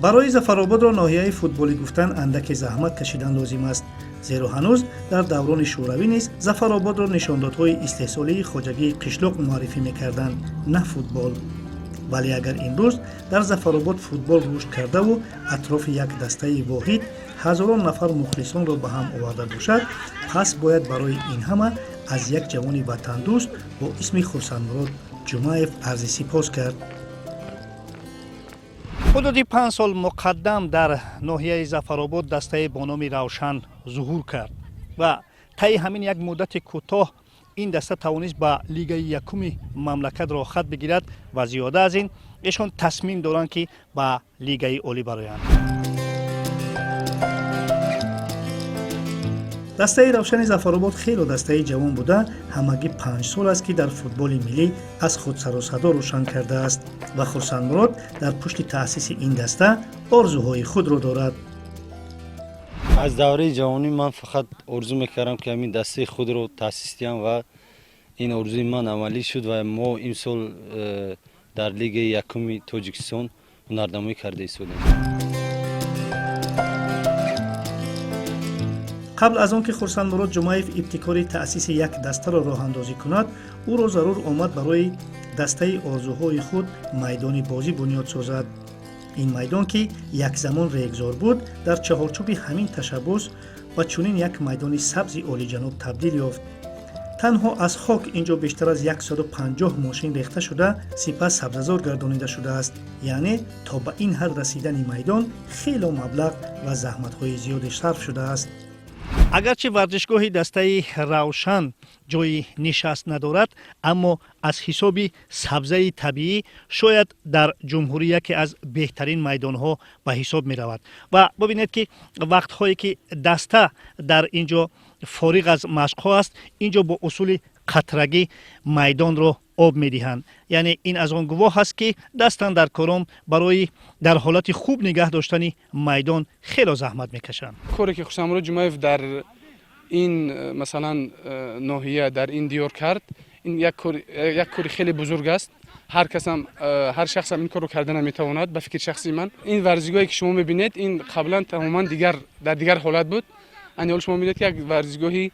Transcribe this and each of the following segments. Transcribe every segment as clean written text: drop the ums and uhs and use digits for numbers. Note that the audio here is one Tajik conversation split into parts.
барои зафарободро ноҳияи футболӣ гуфтан андаке заҳмат кашидан лозим аст, зеро ҳанӯз дар даврони шӯравӣ низ зафарободро нишондодҳои истеҳсолии хоҷагии қишлоқ муаррифӣ мекарданд, на футбол. вале агар имрӯз дар зафаробод футбол рушд кардаву атрофи як дастаи воҳид ҳазорон нафар мухлисонро ба ҳам оварда бошад, пас бояд барои ин ҳама аз як ҷавони ватандӯст бо исми Хурсандмурод Ҷумаев арзи сипос кард. ҳудуди 5 сол муқаддам дар ноҳияи зафаробод дастаи бо номи Равшан зуҳур кард ва таи ҳамин як муддати кӯтоҳ ин даста тавонист ба лигаи якуми мамлакат рохат бигирад ва зиёда аз ин эшон тасмим доранд ки ба лигаи олӣ бароянд. дастаи Равшани Зафаробод хело дастаи ҷавон буда ҳамагӣ 5 сол аст ки дар футболи миллӣ аз худ сару садо рӯшан кардааст ва Хурсандмурод дар пушти таъсиси ин даста орзуҳои худро дорад. аз давраи ҷавонӣ ман фақат орзу мекардам ки ҳамин дастаи худро таъсис диҳам ва ин орзуи ман амалӣ шуд ва мо имсол дар лигаи якуми Тоҷикистон ҳунарнамоӣ карда истодем. қабл аз он ки Хурсандмурод Ҷумаев ибтикори таъсиси як дастаро роҳандозӣ кунад, ӯро зарур омад барои дастаи орзуҳои худ майдони бозӣ бунёд созад. ин майдон ки якзамон регзор буд, дар чаҳорчӯби ҳамин ташаббус ба чунин як майдони сабзи олиҷаноб табдил ёфт. танҳо аз хок инҷо бештар аз 150 мошин рехта шуда сипас сабзазор гардонида шудааст, яъне то ба ин ҳад расидани майдон хело маблағ ва заҳматҳои зиёде сарф шудааст. агарчи варзишгоҳи дастаи Равшан ҷойи нишаст надорад, аммо аз ҳисоби сабзаи табиӣ шояд дар ҷумҳурӣ яке аз беҳтарин майдонҳо ба ҳисоб меравад. ва бубинед ки вақтҳое ки даста дар инҷо фориғ аз машқҳо аст, инҷо бо усули қатрагӣ майдонро об медиҳанд. яъне ин аз он гувоҳ аст ки дастан дар кором барои дар ҳолати хуб нигоҳ доштани майдон хело заҳмат мекашанд. коре ки Хурсандмурод Ҷумаев дар ин масалан ноҳия дар ин диёр кард, ин як кори хеле бузург аст. ҳар шахсам ин корро карда наметавонад. ба фикри шахси ман ин варзишгоҳе ки шумо мебинед, ин қаблан тамоман дар дигар ҳолат буд. ани ҳол шумо мебинед ки як варзишгоҳи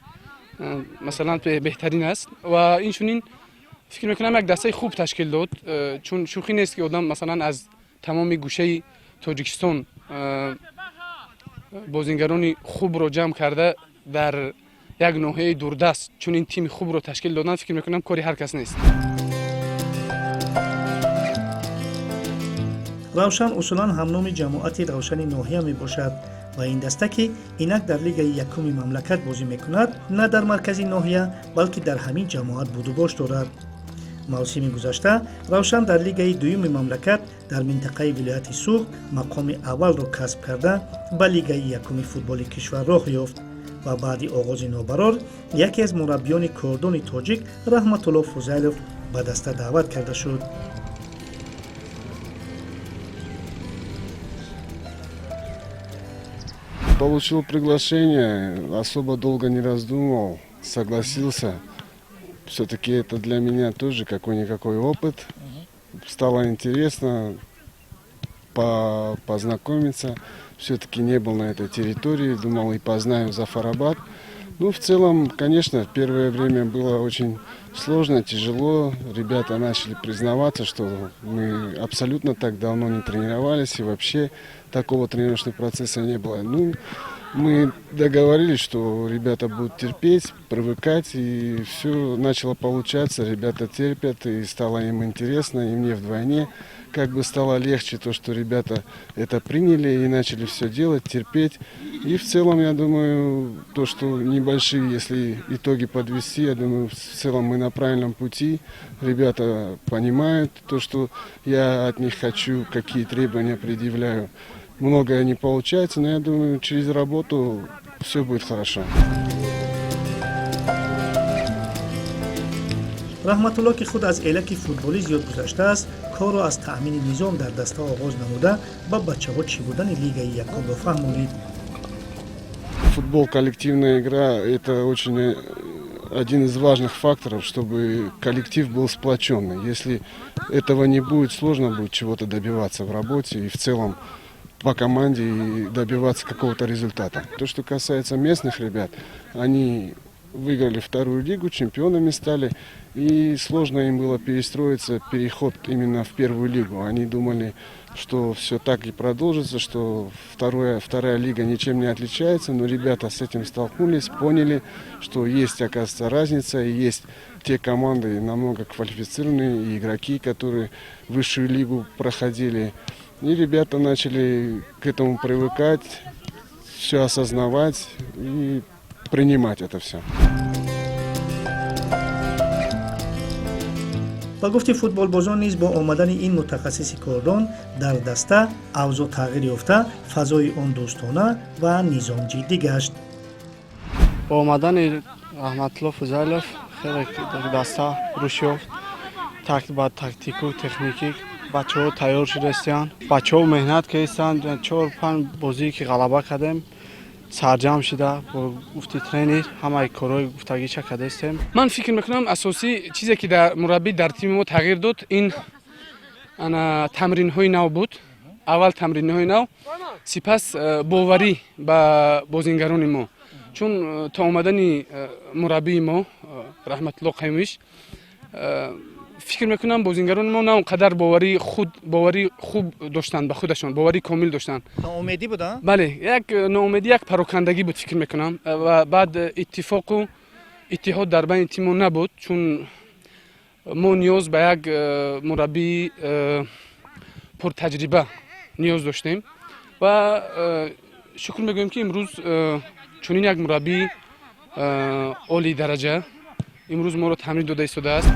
масалан беҳтарин аст ва инчунин фикр мекунам як дастаи хуб ташкил дод, чун шӯхӣ нест ки одам масалан аз тамоми гӯшаи Тоҷикистон бозингарони хубро ҷамъ карда дар як ноҳияи дурдаст чунин тими хубро ташкил додан, фикр мекунам кори ҳар кас нест. равшан усулан ҳамноми ҷамоати равшани ноҳия мебошад ва ин даста ки инак дар лигаи якуми мамлакат бозӣ мекунад, на дар маркази ноҳия, балки дар ҳамин ҷамоат будубош дорад. мавсими гузашта равшан дар лигаи дуюми мамлакат дар минтақаи вилояти Суғд мақоми аввалро касб карда ба лигаи якуми футболи кишвар роҳ ёфт ва баъди оғози нобарор яке аз мураббиёни кордони тоҷик Раҳматулло Фузайлов ба даста даъват карда шуд. Получил приглашение, особо долго не раздумывал, согласился. Все-таки это для меня тоже какой-никакой опыт. Стало интересно познакомиться. Все-таки не был на этой территории, думал и познаю Зафарабад. Ну, в целом, конечно, первое время было очень сложно, тяжело. Ребята начали признаваться, что мы абсолютно так давно не тренировались, и вообще такого тренировочного процесса не было. Ну, мы договорились, что ребята будут терпеть, привыкать, и все начало получаться. Ребята терпят, и стало им интересно, и мне вдвойне как бы стало легче то, что ребята это приняли и начали все делать, терпеть. И в целом, я думаю, то, что небольшие, если итоги подвести, я думаю, в целом мы на правильном пути. Ребята понимают то, что я от них хочу, какие требования предъявляю. Многое не получается, но я думаю, через работу все будет хорошо. раҳматулло ки худ аз элаки футболӣ зиёд гузаштааст, корро аз таъмини низом дар даста оғоз намуда ба бачаҳо чӣ будани лигаи якумро фаҳмонид. Футбол, коллективная игра – это очень один из важных факторов, чтобы коллектив был сплоченный. Если этого не будет, сложно будет чего-то добиваться в работе и в целом по команде и добиваться какого-то результата. То, что касается местных ребят, они выиграли вторую лигу, чемпионами стали, и сложно им было перестроиться, переход именно в первую лигу. Они думали, что все так и продолжится, что вторая лига ничем не отличается, но ребята с этим столкнулись, поняли, что есть, оказывается, разница, и есть те команды намного квалифицированные, и игроки, которые высшую лигу проходили. И ребята начали к этому привыкать, все осознавать и принимать это все. ба гуфти футболбозон низ бо омадани ин мутахассиси кордон дар даста авзо тағйир ёфта, фазои он дӯстона ва низомҷиддӣ гашт. با آمدن رحمتالله فضایلов خیلی دسته روش یافت بعد تاکتیک و تکنیکی بچه‌ها تیار شدهستند بچه‌ها مهنت کردند 4-5 بازی که غلبه کردیم سرجم شده با گفتی ترینر همه کارهای گفتگی چه کرده استیم. من فکر میکنم اساسی چیزی که در مربی در تیم ما تغییر داد این تمرین های نو بود. اول تمرین های نو سپس باوری به بازیگران ما، چون تا اومدن مربی ما رحمت الله قیومیش فکر میکنم بازیگران ما نه اونقدر باوری خوب داشتن به خودشان، باوری کامل داشتن. ناامیدی بودن؟ بله، یک ناامیدی، یک پراکندگی بود فکر میکنم و بعد اتفاق و اتحاد در بین تیم نبود، چون ما نیاز به یک مربی پر تجربه نیاز داشتیم و شکر میگویم که امروز چنین یک مربی عالی درجه امروز ما رو تمرین داده ایستاده است.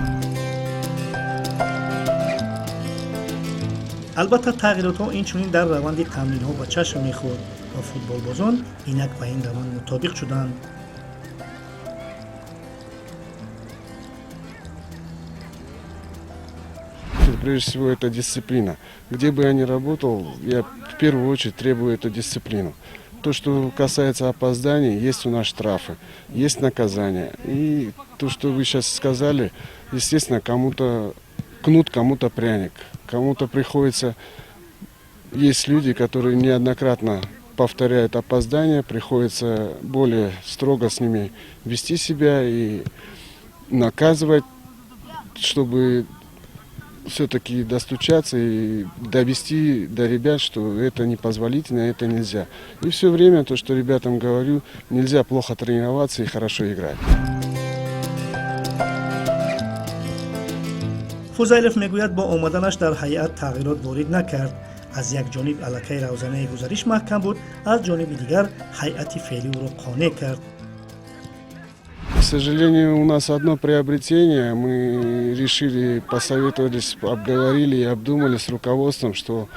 البته تغییرات‌ها اینچنین در روند تمرین‌ها به چشم می‌خورد و فوتبالبازان اینک به این روند مطابق شدند. Прежде всего, это дисциплина. Где бы я ни работал, я в первую очередь требую эту дисциплину. То, что касается опозданий, есть у нас штрафы, есть наказания. И то, что вы сейчас сказали, естественно, кому-то кнут, кому-то пряник. Кому-то приходится... Есть люди, которые неоднократно повторяют опоздания, приходится более строго с ними вести себя и наказывать, чтобы все-таки достучаться и довести до ребят, что это непозволительно, это нельзя. И все время то, что ребятам говорю, нельзя плохо тренироваться и хорошо играть. фузайлов мегӯяд бо омаданаш дар ҳайат тағйирот ворид накард. аз як ҷониб аллакай равзанаи гузариш маҳкам буд, аз ҷониби дигар ҳайати феълӣ ӯро қонеъ кард. К сожалению, у нас одно приобретение. Мы решили, посоветовались, обговорили и обдумали с руководством, что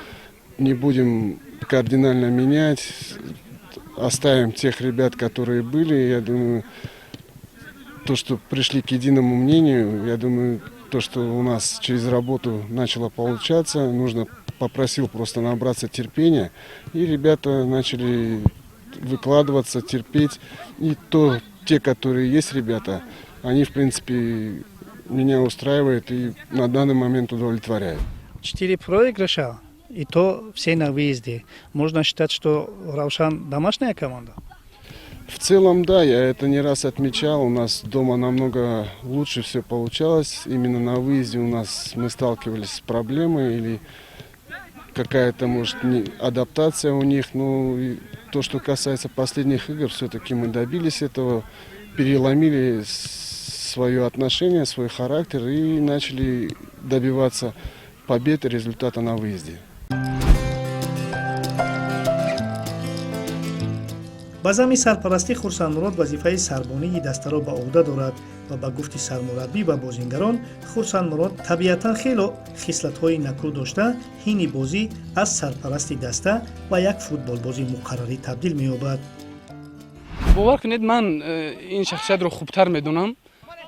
не будем кардинально менять, оставим тех ребят, которые были. Я думаю, то, что пришли к единому мнению, я думаю, то, что у нас через работу начало получаться, попросил просто набраться терпения, и ребята начали выкладываться, терпеть. И те, которые есть ребята, они, в принципе, меня устраивают и на данный момент удовлетворяют. 4 проигрыша, и то все на выезде. Можно считать, что «Равшан» домашняя команда? В целом, да, я это не раз отмечал. У нас дома намного лучше все получалось. Именно на выезде мы сталкивались с проблемой или какая-то, может, адаптация у них. Но то, что касается последних игр, все-таки мы добились этого, переломили свое отношение, свой характер и начали добиваться побед и результата на выезде. ба замми сарпарастӣ хурсандмурод вазифаи сарбонии дастаро ба уҳда дорад ва ба гуфти сармураббӣ ва бозигарон хурсандмурод табиатан хело хислатҳои накӯ дошта ҳини бозӣ аз сарпарасти даста ва як футболбози муқаррарӣ табдил меёбад. бовар кунед, ман ин шахсиятро хубтар медонам.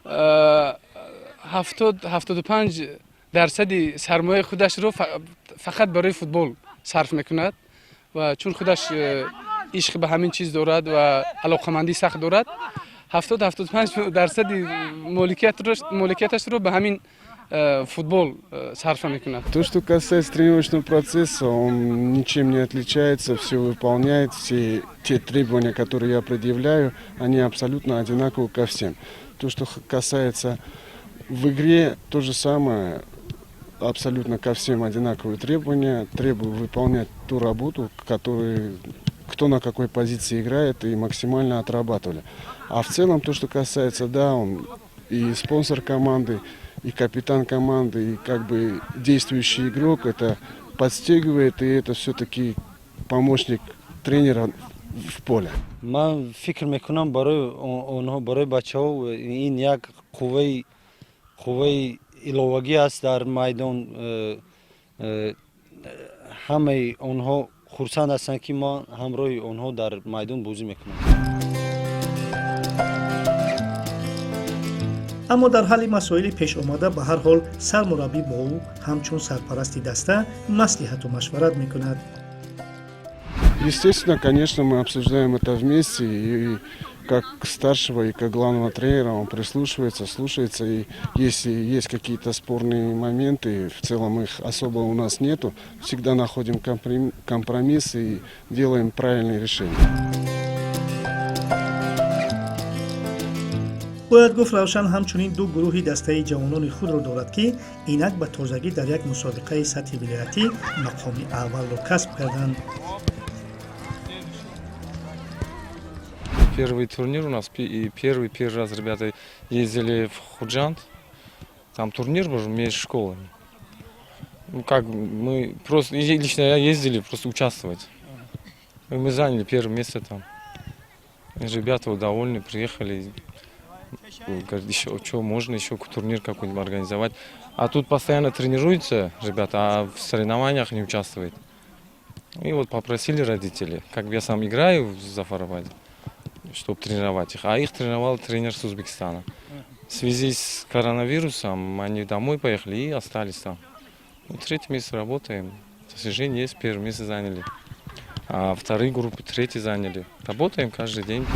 75% сармояи худашро фақат барои футбол сарф мекунад ва чун худаш عشق به همین چیز دارد و علاقمندی سخت دارد. 70-75% مالکیتش رو به همین футбол сарфа мекунад. То, что касается тренировочного процесса, он ничем не отличается, все выполняет, все те требования, которые я предъявляю, они абсолютно одинаковы ко всем. То, что касается в игре, то же самое, абсолютно ко всем одинаковые требования, требую выполнять ту работу, которую кто на какой позиции играет, и максимально отрабатывали. А в целом, то, что касается, да, он и спонсор команды, и капитан команды, и как бы действующий игрок, это подстегивает, и это все-таки помощник тренера в поле. ман фикр мекунам барои онҳо, барои бачаҳо ин як қувваи иловагӣ аст дар майдон. ҳамаи онҳо хурсанд ҳастанд ки ман ҳамроҳи онҳо дар майдон бозӣ мекунам. аммо дар ҳалли масоили пешомада ба ҳар ҳол сармураббӣ бо ӯ ҳамчун сарпарасти даста маслиҳату машварат мекунад. Естественно, конечно, мы обсуждаем это вместе, и как старшего, и как главного тренера он прислушивается, слушается, и если есть какие-то спорные моменты, в целом их особо у нас нету, всегда находим компромисс и делаем правильные решения. бояд гуфт равшан ҳамчунин ду гурӯҳи дастаи ҷавонони худро дорад ки инак ба тозагӣ дар як мусобиқаи сатҳи вилоятӣ мақоми аввалро касб карданд. Первый турнир у нас, и первый раз ребята ездили в Худжант. Там турнир был между школами. Ну как, мы просто, лично я ездили просто участвовать. И мы заняли первое место там. И ребята довольны, приехали. Говорят, еще что, можно еще турнир какой-нибудь организовать. А тут постоянно тренируются ребята, а в соревнованиях не участвуют. И вот попросили родители, как я сам играю в Зафарабаде, чтобы тренировать их. А их тренировал тренер с Узбекистана. В связи с коронавирусом они домой поехали и остались там. Ну, третий месяц работаем. К сожалению, есть первый месяц заняли. А вторые группы третий заняли. Работаем каждый день.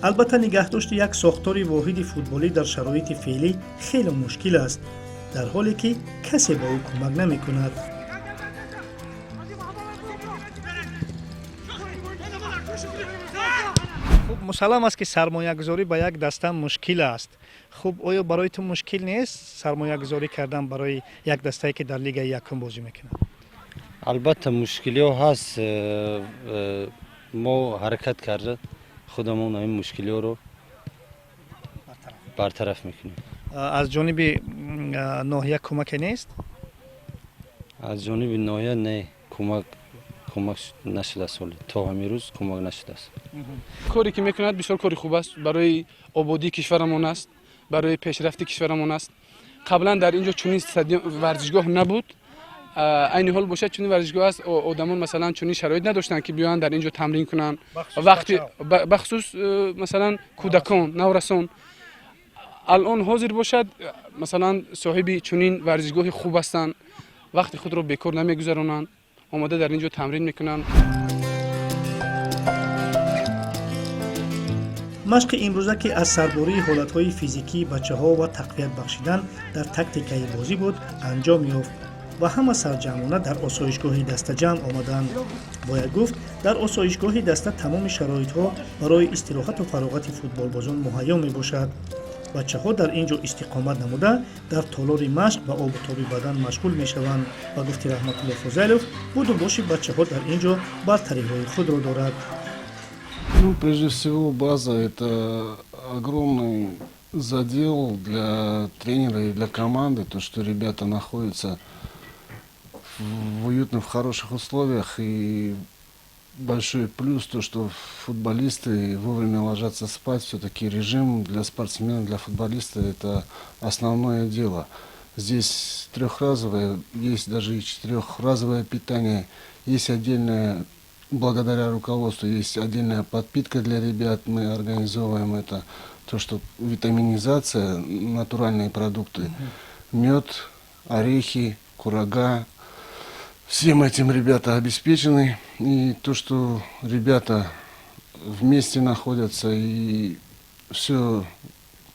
албатта нигаҳдошти як сохтори воҳиди футболӣ дар шароити феълӣ хеле мушкил аст, дар ҳоле ки касе ба ӯ кӯмак намекунад. хуб, мусаллам аст ки сармоягузорӣ ба як даста мушкил аст. хуб, оё барои ту мушкил нест сармоягузорӣ кардан барои як дастае ки дар лигаи якум бозӣ мекунад? албатта мушкилиҳо ҳаст. мо ҳаракат карда худамон ин мушкилиҳоро бартараф мекунем. аз ҷониби ноҳия кӯмаке нест? аз ҷониби ноҳия не, кӯмак нашудааст. ҳоле то ҳамин рӯз кӯмак нашудааст. کوری که میکند بسیار کاری خوب است برای آبادی کشورمان است، برای پیشرفت کشورمان است. قبلا در اینجا چنین ورزشگاه نبود. عین حال باشه چنین ورزشگاه است، آدمان مثلا چنین شرایط نداشتن که بیان در اینجا تمرین کنن. وقتی بخصوص مثلا کودکان، نورسان الان حاضر باشد مثلا صاحب چنین ورزشگاه خوب هستند، وقتی خود را بیکار نمیگذرانند، آماده در اینجا تمرین میکنن. машқи имрӯза ки аз сарбории ҳолатҳои физикии бачаҳо ва тақвият бахшидан дар тактикаи бозӣ буд анҷом ёфт ва ҳама сарҷамона дар осоишгоҳи даста ҷамъ омаданд. бояд гуфт дар осоишгоҳи даста тамоми шароитҳо барои истироҳату фароғати футболбозон муҳайё мебошад. бачаҳо дар ин ҷо истиқомат намуда дар толори машқ ба обу тоби бадан машғул мешаванд ва гуфти Раҳматулло Фозайлов буду боши бачаҳо дар ин ҷо бартариҳои худро дорад. Ну, прежде всего, база – это огромный задел для тренера и для команды, то, что ребята находятся в уютных, в хороших условиях, и большой плюс то, что футболисты вовремя ложатся спать. Все-таки режим для спортсмена, для футболиста – это основное дело. Здесь трехразовое, есть даже и четырехразовое питание, есть отдельное. Благодаря руководству есть отдельная подпитка для ребят. Мы организовываем это. То, что витаминизация, натуральные продукты. Мед, орехи, курага. Всем этим ребята обеспечены. И то, что ребята вместе находятся и все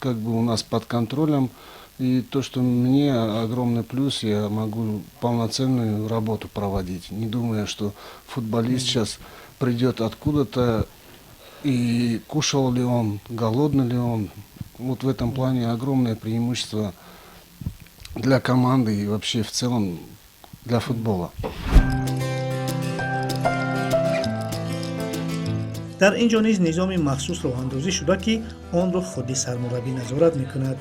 как бы у нас под контролем. И то, что мне огромный плюс, я могу полноценную работу проводить, не думая, что футболист сейчас придет откуда-то и кушал ли он, голодный ли он. Вот в этом плане огромное преимущество для команды и вообще в целом для футбола. дар ин ҷо низ низоми махсус роҳандозӣ шуда ки онро худи сармураббӣ назорат мекунад.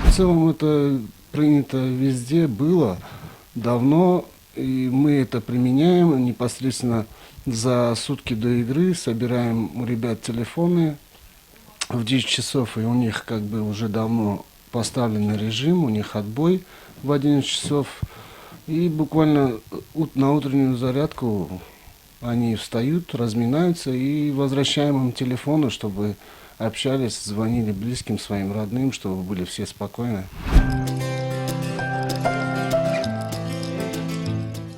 В целом это принято везде, было давно, и мы это применяем непосредственно за сутки до игры, собираем у ребят телефоны в 10 часов, и у них как бы уже давно поставленный режим, у них отбой в 11 часов, и буквально на утреннюю зарядку они встают, разминаются и возвращаем им телефоны, чтобы общались, звонили близким, своим родным, чтобы были все спокойны.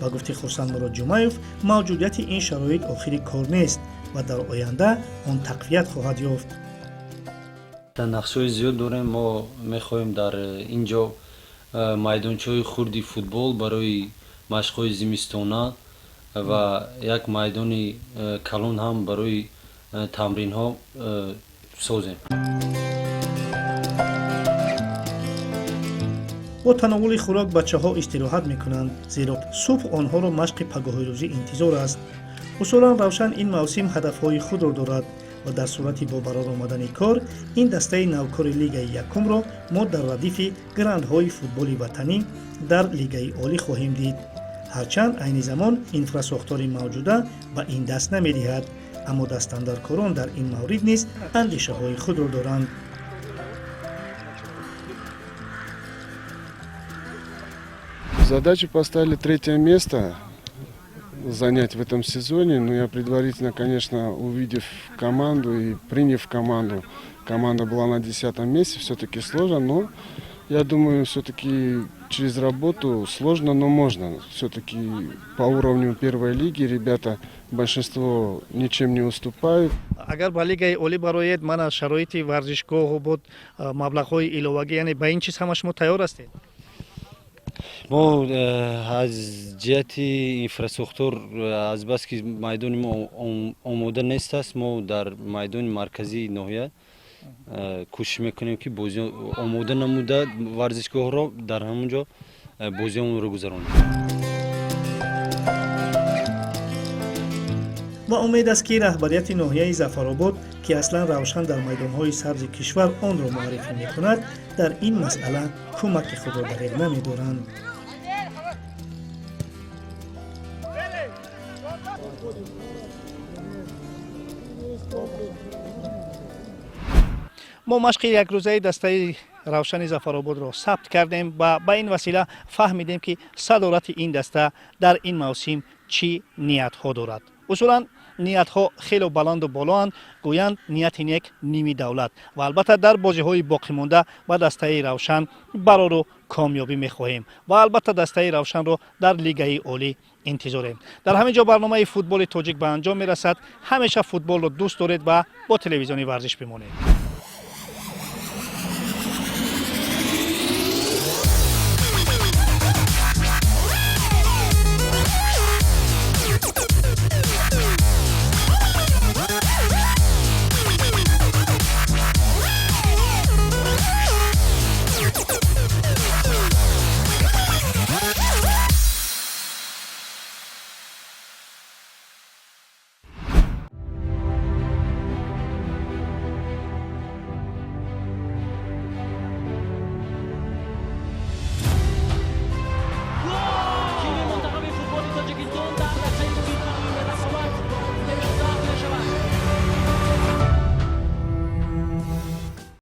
ба гуфти Хурсанд Мурод Ҷумаев, мавҷудияти ин шароит охири кор нест ва дар оянда он тақвият хоҳад ёфт. нақшҳои зиёд дорем. Мо мехоҳем дар ин ҷо майдончаҳои хурди футбол барои машқҳои зимистона ва як майдони калон ҳам барои тамринҳо созем. бо тановули хӯрок бачаҳо истироҳат мекунанд, зеро субҳ онҳоро машқи пагоҳи рӯзӣ интизор аст. усулан равшан ин мавсим ҳадафҳои худро дорад ва дар сурати бо барор омадани кор ин дастаи навкори лигаи якумро мо дар радифи грандҳои футболи ватанӣ дар лигаи олӣ хоҳем дид. ҳарчанд айни замон инфрасохтори мавҷуда ба ин даст намедиҳад, аммо дастандаркорон дар ин маврид низ андешаҳои худро доранд. Задачу поставили 3-е место занять в этом сезоне, но я предварительно, конечно, увидев команду и приняв команду, команда была на 10-м месте, все-таки сложно, но я думаю, все-таки через работу сложно, но можно. Все-таки по уровню первой лиги ребята, большинство ничем не уступают. агар ба лигаи олӣ бароед мана шароити варзишгоҳу буд маблағҳои иловагӣ, яъне ба ин чиз ҳама шумо тайёр ҳастед? мо аз ҷиҳати инфрасохтор азбаски майдони мо омода нест аст, мо дар майдони марказии ноҳия кӯшиш мекунем ки бозӣ омода намуда варзишгоҳро дар ҳамон ҷо бозиҳоро гузаронем. ва умед аст ки раҳбарияти ноҳияи зафаробод ки аслан равшан дар майдонҳои сабзи кишвар онро муаррифӣ мекунад, дар ин масъала кӯмаки худро ба реғна медоранд. мо машқи якрӯзаи дастаи равшани зафарободро сабт кардем ва ба ин васила фаҳмидем ки садорати ин даста дар ин мавсим чӣ ниятҳо дорад. усулан ниятҳо хело баланду болоанд, гӯянд нияти нек ними давлат ва албатта дар бозиҳои боқимонда ба дастаи равшан барору комёбӣ мехоҳем ва албатта дастаи равшанро дар лигаи олӣ интизорем. дар ҳамин ҷо барномаи футболи тоҷик ба анҷом мерасад. ҳамеша футболро дӯст доред ва бо телевизиони варзиш бимонед.